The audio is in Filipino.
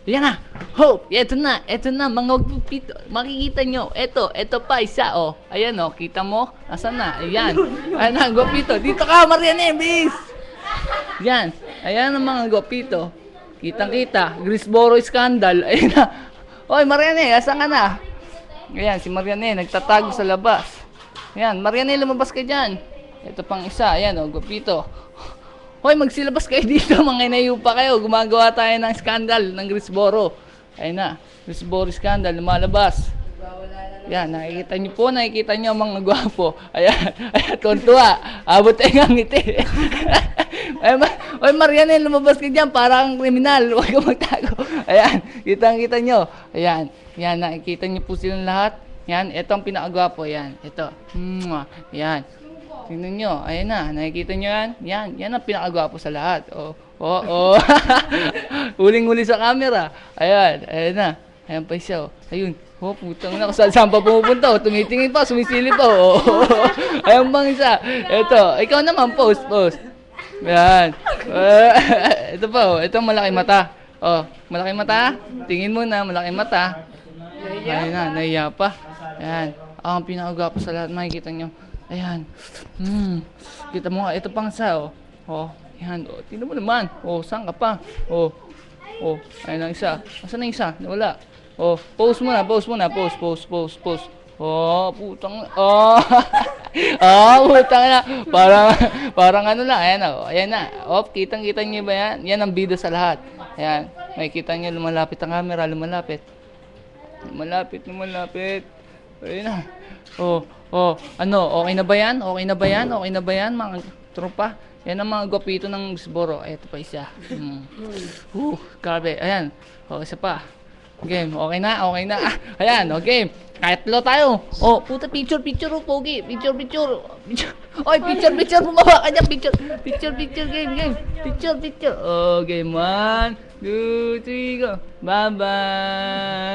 Yan na. Hope, eto na, mga gupito. Makikita nyo, eto pa isa, oh. Ayan, oh, kita mo? Asan na? Ayan. Ayan na, gupito. Dito ka, Mariane, bis! Yan. Ayan ang mga gupito. Kitang-kita. Grisboro scandal. Ayan na. Oy, Mariane, asan ka na? Ayan, si Mariane, nagtatago sa labas. Ayan, Mariane, lumabas ka dyan. Ito pang isa, ayan, oh, gupito. Hoy, magsilabas kayo dito, mga inayu pa kayo. Gumagawa tayo ng skandal ng Grisboro. Ayun na, Grisboro scandal, lumalabas. Yan, nakikita nyo mga gwapo. Ayan, ayan, tuntua. Abot tayo ng ngiti. Hoy, Mariane, lumabas ka dyan, parang kriminal. Huwag ka magtago. Ayan, kita nyo. Ayan, yan, nakikita nyo po silang lahat. Yan, ito ang pinakagwapo. Yan, ito. Yan. Tingnan nyo, ayan na, nakikita nyo yan? Yan ang pinakagwapo sa lahat. Huling-huli sa camera. Ayan na. Ayan pa siya, ayun. Putang na, saan pa pumupunta, tumitingin pa, sumisilip pa, Ayan bang isa. Ito, ikaw naman, post. Ayan. Ito pa, ito malaki mata. Malaki mata, tingin mo na, malaki mata. Ayan na, nahiya pa. Ayan, ang pinakagwapo sa lahat, makikita nyo. Ayan. Kita mo nga, ito pang isa, Ayan, tingnan mo naman. Saan ka pa? Ayan ang isa. Asan na isa? Wala. Post mo na. Post. Putang. Putang na. Parang ano lang. Ayan na. Kitang-kita niyo ba yan? Yan ang bida sa lahat. Ayan. Makikita niyo, lumalapit ang camera. Lumalapit. Ayan na. Ano, okay na ba yan, mga tropa? Yan ang mga gwapito ng Grisboro. Ito pa isa. Grabe. Ayan. Isa pa. Game. Okay na. Ayan, game. Kahit lo tayo. Puta, picture, pogi. Picture. Oy, picture. Bumaba ka dyan. Picture, game. Picture. Game. 1, 2, 3, go. Bye-bye.